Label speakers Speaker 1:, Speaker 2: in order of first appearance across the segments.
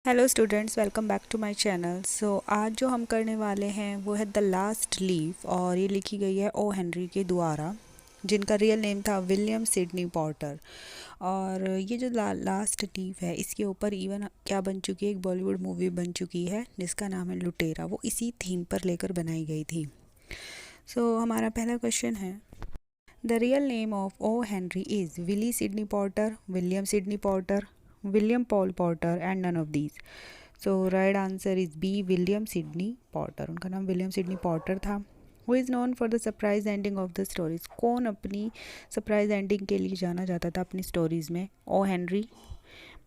Speaker 1: Hello students, welcome back to my channel. आज जो हम करने वाले हैं वो है द लास्ट लीफ, और ये लिखी गई है ओ हेनरी के द्वारा, जिनका रियल नेम था विलियम सिडनी पॉटर। और ये जो लास्ट लीफ है, इसके ऊपर इवन क्या बन चुकी है, एक बॉलीवुड मूवी बन चुकी है जिसका नाम है लुटेरा। वो इसी थीम पर लेकर बनाई गई थी। हमारा पहला क्वेश्चन है, the real name of O Henry is Willy Sidney Potter, William Sidney Potter, William Paul Porter and none of these. So right answer is B, William Sidney Porter. उनका नाम विलियम सिडनी पॉटर था. Who is known for the surprise ending of the stories? कौन अपनी surprise ending के लिए जाना जाता था अपनी स्टोरीज में? O Henry,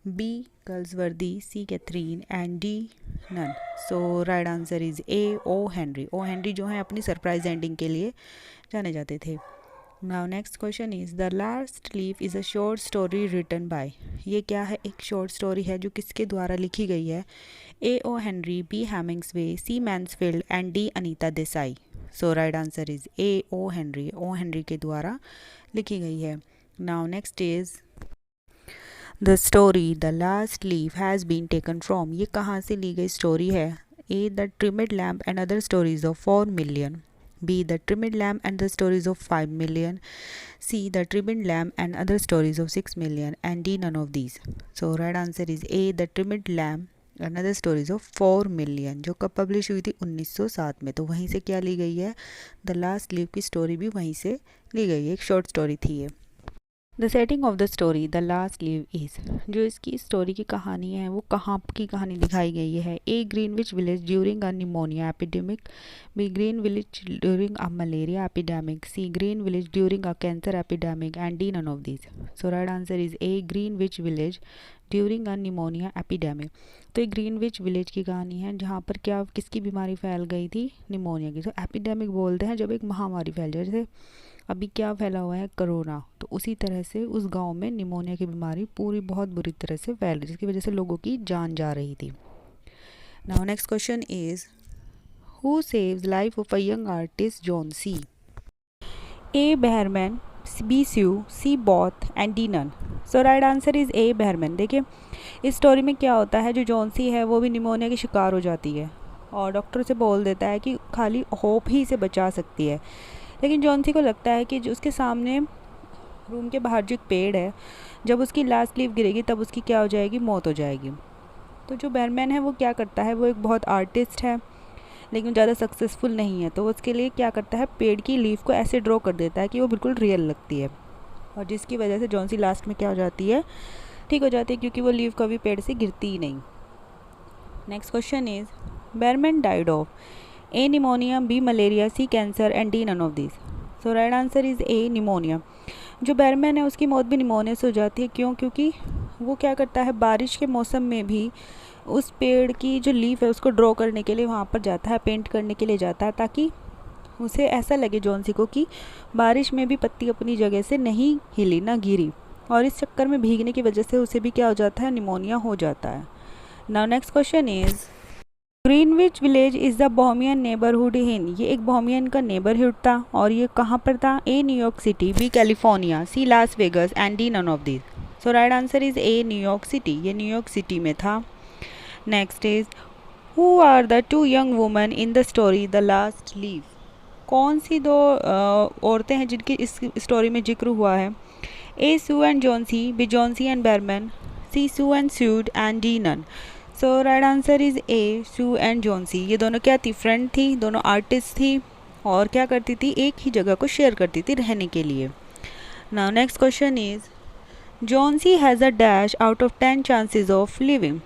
Speaker 1: B Galsworthy, C Katherine and D none. So right answer is A, O Henry. O Henry जो है अपनी सरप्राइज एंडिंग के लिए जाने जाते थे. Now next question is the last leaf is a short story written by. ये क्या है? एक शॉर्ट स्टोरी है जो किसके द्वारा लिखी गई है? A O Henry, B Hemingway, C Mansfield and D Anita Desai. So right answer is A, O Henry. O Henry के द्वारा लिखी गई है. Now next is the story the last leaf has been taken from. ये कहाँ से ली गई स्टोरी है? A the trimmed lamp and other stories of 4 million. B. The Trimmed Lamb and the Stories of 5 million. C. The Trimmed Lamb and Other Stories of 6 million. And D. None of these. So right answer is A. The Trimmed Lamb and Other Stories of 4 million, जो कब publish हुई थी? 1907 में. तो वहीं से क्या ली गई है? द लास्ट लीव की स्टोरी भी वहीं से ली गई है. एक शॉर्ट स्टोरी थी ये. The setting of the story the last leave is. जो इसकी स्टोरी की कहानी है वो कहाँ की कहानी दिखाई गई है? A Greenwich village during a pneumonia epidemic, B green village during a malaria epidemic, C green village during a cancer epidemic and D none of these. So right answer is A, Greenwich village during a pneumonia epidemic. तो एक Greenwich village की कहानी है जहाँ पर क्या किसकी बीमारी फैल गई थी? निमोनिया की. तो एपिडेमिक बोलते हैं जब एक महामारी फैल जाए. जैसे अभी क्या फैला हुआ है? कोरोना. तो उसी तरह से उस गांव में निमोनिया की बीमारी पूरी बहुत बुरी तरह से फैल रही, जिसकी वजह से लोगों की जान जा रही थी. Now next question is, who saves life of a young artist Johnsy? A Behrman, B Sue, C both and D none. So right answer is A Behrman. देखिए इस स्टोरी में क्या होता है, जो जॉन सी है वो भी निमोनिया की शिकार हो जाती है और डॉक्टर से बोल देता है कि खाली होप ही इसे बचा सकती है. लेकिन जॉन्सी को लगता है कि जो उसके सामने रूम के बाहर जो एक पेड़ है, जब उसकी लास्ट लीफ गिरेगी तब उसकी क्या हो जाएगी? मौत हो जाएगी. तो जो बैरमैन है वो क्या करता है? वो एक बहुत आर्टिस्ट है लेकिन ज़्यादा सक्सेसफुल नहीं है. तो उसके लिए क्या करता है? पेड़ की लीफ को ऐसे ड्रॉ कर देता है कि वो बिल्कुल रियल लगती है, और जिसकी वजह से जॉन्सी लास्ट में क्या हो जाती है? ठीक हो जाती है, क्योंकि वो लीफ कभी पेड़ से गिरती ही नहीं. Next question is, Behrman died of A pneumonia, B malaria, C cancer and D none of this. So right answer is A pneumonia. जो बैरमैन है उसकी मौत भी निमोनिया से हो जाती है. क्यों? क्योंकि वो क्या करता है, बारिश के मौसम में भी उस पेड़ की जो लीफ है उसको ड्रॉ करने के लिए वहाँ पर जाता है, पेंट करने के लिए जाता है, ताकि उसे ऐसा लगे जॉन्सी को कि बारिश में भी पत्ती अपनी जगह से नहीं हिली, ना गिरी, और इस चक्कर में भीगने की वजह से उसे भी क्या हो जाता है? निमोनिया हो जाता है. Now next question is, Greenwich village is the bohemian neighbourhood in. ये एक बोहेमियन का नेबरहुड था और ये कहाँ पर था? A New York city, B California, C Las Vegas and D none of this. So right answer is A New York city. ये न्यूयॉर्क सिटी में था. Next is, who are the two young women in the story the last leaf. कौन सी दो औरतें हैं जिनकी इस स्टोरी में जिक्र हुआ है? A Sue and Johnsy, B Johnsy and Behrman, C Sue and Sued and D none. So right answer is A, Sue and Johnsy. ये दोनों क्या थी? फ्रेंड थी, दोनों आर्टिस्ट थी, और क्या करती थी? एक ही जगह को शेयर करती थी रहने के लिए. Now next question is, Johnsy has a dash out of 10 chances of living.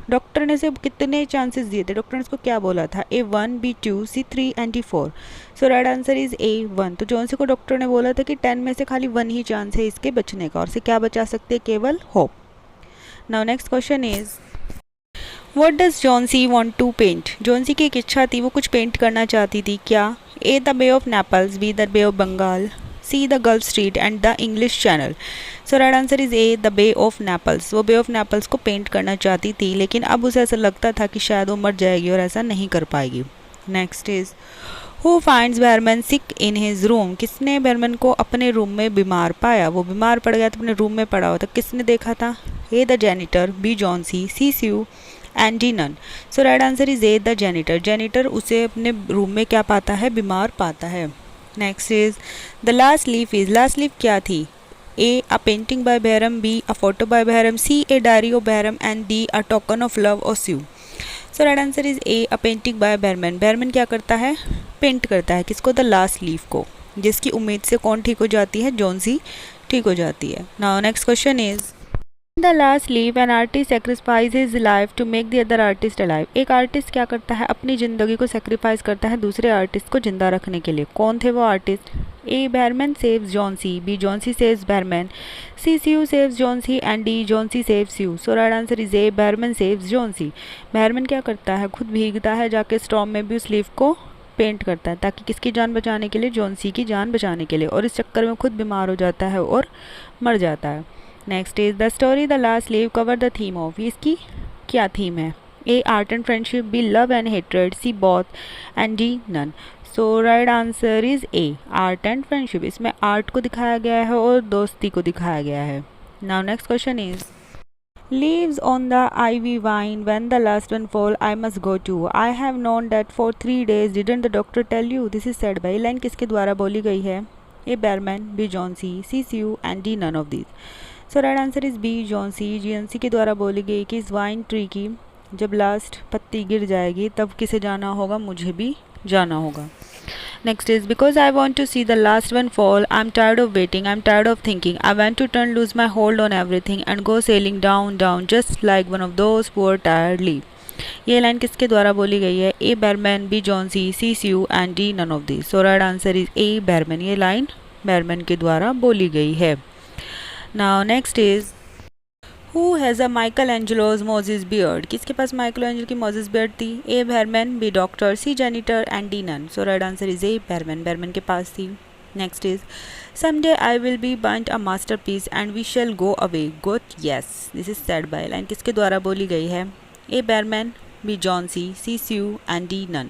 Speaker 1: Doctor ने से कितने चांसेस दिए थे? डॉक्टर ने इसको क्या बोला था? A 1, B 2, C 3 and D 4. So right answer is A 1. तो जॉन्सी को डॉक्टर ने बोला था कि 10 में से खाली 1 ही चांस है इसके बचने का, और इसे क्या बचा सकते? केवल hope. Now next question is, what does Johnsy want to paint. Johnsy की एक इच्छा थी, वो कुछ पेंट करना चाहती थी. क्या? A the Bay of Naples, B the Bay of Bengal, C the Gulf Street and the English Channel. So right answer is A the Bay of Naples. वो बे ऑफ नेपल्स को पेंट करना चाहती थी, लेकिन अब उसे ऐसा लगता था कि शायद वो मर जाएगी और ऐसा नहीं कर पाएगी. Next is, who finds Behrman sick in his room. किसने बैरमैन को अपने रूम में बीमार पाया? वो बीमार पड़ गया था, अपने रूम में पड़ा हुआ था. किसने देखा था? A the janitor, B Johnsy, C Sue and D none. So right answer is A the janitor. Janitor उसे अपने रूम में क्या पाता है, बीमार पाता है। Next is the last leaf is, last leaf क्या थी? A a painting by Behrman, B a photo by Behrman, C a diary of Behrman and D a token of love और Sue. So right answer is A a painting by Behrman. Behrman क्या करता है, paint करता है किसको, the last leaf को, जिसकी उम्मीद से कौन ठीक हो जाती है, जोन्सी ठीक हो जाती है। Now next question is the last leaf an artist sacrifice his life to make the other artist alive. एक आर्टिस्ट क्या करता है, अपनी ज़िंदगी को सेक्रीफाइस करता है दूसरे आर्टिस्ट को जिंदा रखने के लिए। कौन थे वो artist? A Behrman saves Johnsy, B Johnsy saves Behrman, C Sue saves Johnsy and D Johnsy saves Sue. So right answer is A Behrman saves Johnsy. Behrman क्या करता है, खुद भीगता है जाके स्टॉर्म में भी उस लीफ को पेंट करता है ताकि किसकी जान बचाने के लिए, जॉन्सी की जान बचाने के लिए, और इस चक्कर में खुद बीमार हो जाता है और मर जाता है। Next is the story the last leave cover the theme of, इसकी क्या थीम है? A art and friendship, B love and hatred, C both and D none. So right answer is A art and friendship. इसमें art को दिखाया गया है और दोस्ती को दिखाया गया है। Now next question is Leaves on the ivy vine, when the last one fall, I must go too. I have known that for 3 days. Didn't the doctor tell you? This is said by. Line किसके द्वारा बोली गई है? A Behrman, B Johnsy, C Sue and D none of these. So right answer is B Johnsy. Johnsy के द्वारा बोली गई कि इस वाइन ट्री की जब लास्ट पत्ती गिर जाएगी तब किसे जाना होगा, मुझे भी जाना होगा। Next is because I want to see the last one fall. I'm tired of waiting. I'm tired of thinking. I want to turn loose my hold on everything and go sailing down, down, just like one of those poor tired leaves. ये line किसके द्वारा बोली गई है? A Behrman, B Johnsy, C Sue and D none of this. So right answer is A Behrman. ये line Behrman के द्वारा बोली गई है। Now next is who has a Michelangelo's Moses beard. किसके पास माइकल एंजलो की Moses beard थी? A Behrman, B doctor, C janitor and D none. So right answer is A Behrman. Behrman के पास थी। Next is someday I will be burnt a masterpiece and we shall go away, good yes, this is said by. Line किसके द्वारा बोली गई है? A Behrman, B Johnsy, C Sue and D none.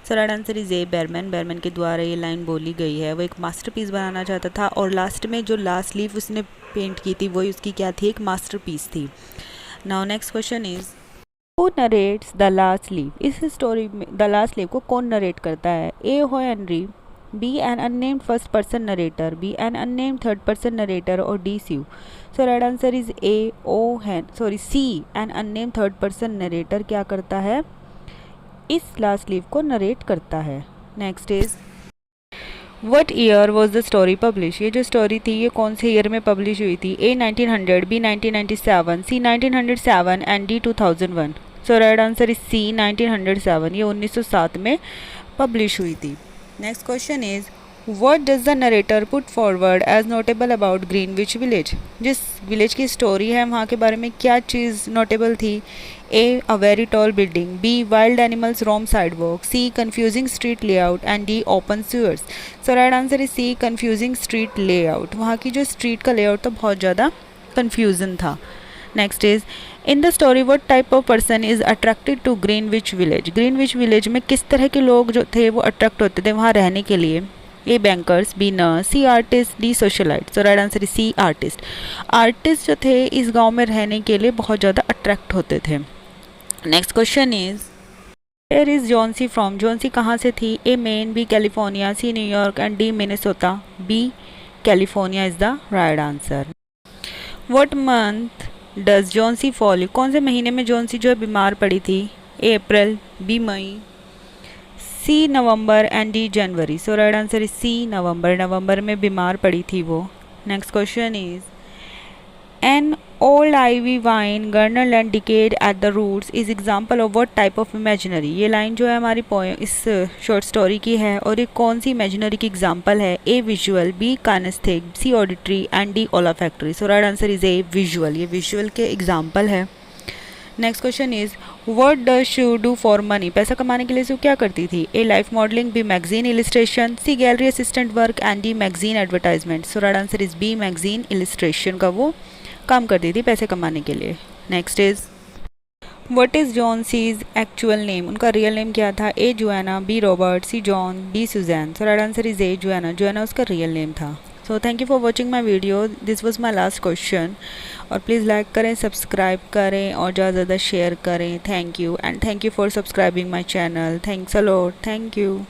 Speaker 1: So right answer is A Behrman. Behrman के द्वारा ये line बोली गई है। वो एक मास्टरपीस बनाना चाहता था और लास्ट में जो लास्ट लीफ उसने पेंट की थी वही उसकी क्या थी, एक मास्टरपीस थी। Now next question is who narrates the last leaf. इस स्टोरी में द लास्ट लीफ को कौन नरेट करता है? A O Henry, B an unnamed first person narrator, B an unnamed third person narrator और D Sue. So right answer is A C an unnamed third person narrator क्या करता है, इस last leaf को narrate करता है। Next is what year was the story publish. ये जो स्टोरी थी ये कौन से ईयर में पब्लिश हुई थी? A 1900, B 1997, C 1907 and D 2001। So right answer is C 1907। ये 1907 में पब्लिश हुई थी। Next question is what does the narrator put forward as notable about Greenwich village. जिस विलेज की स्टोरी है वहाँ के बारे में क्या चीज़ नोटेबल थी? A a very tall building, B wild animals roam sidewalk, C confusing street layout and D open sewers. So right answer is C confusing street layout. वहाँ की जो स्ट्रीट का लेआउट तो बहुत ज़्यादा कन्फ्यूजन था। Next is in the story what type of person is attracted to Greenwich Village. Greenwich Village में किस तरह के लोग जो थे वो अट्रैक्ट होते थे वहाँ रहने के लिए? A bankers, B nurse, C artist, D socialite. So right answer is C artist. Artist जो थे इस गांव में रहने के लिए बहुत ज़्यादा अट्रैक्ट होते थे। Next question is where is Johnsy from. Johnsy कहाँ से थी? A Maine, B California, C New York and D Minnesota, B California is the right answer. What month does Johnsy fall. कौन से महीने में जॉन्सी जो है बीमार पड़ी थी? A April, B May, C November and D January. So right answer is C November. November में बीमार पड़ी थी वो। Next question is an old ivy vine gnarled and decayed at the roots is example of what type of imaginary. ये line जो है हमारी poem इस शॉर्ट स्टोरी की है और ये कौन सी इमेजिनरी की एग्जाम्पल है? A visual, B kinesthetic, C auditory and D olfactory. So right answer is A visual. ये विजुअल के एग्जाम्पल है। Next question is what does Sue do for money. पैसा कमाने के लिए शू क्या करती थी? A life modelling, B magazine illustration, C gallery assistant work and D magazine advertisement. So right answer is B magazine illustration का वो काम करती थी पैसे कमाने के लिए। Next is what is Johnsy's actual name. उनका रियल नेम क्या था? A Joanna, B Robert, C John, D Susan. So right answer is A Joanna. Joanna उसका रियल नेम था। So thank you for watching my video, this was my last question. और please like करें, subscribe करें और ज़्यादा से ज़्यादा share करें। Thank you and thank you for subscribing my channel. Thanks a lot, thank you.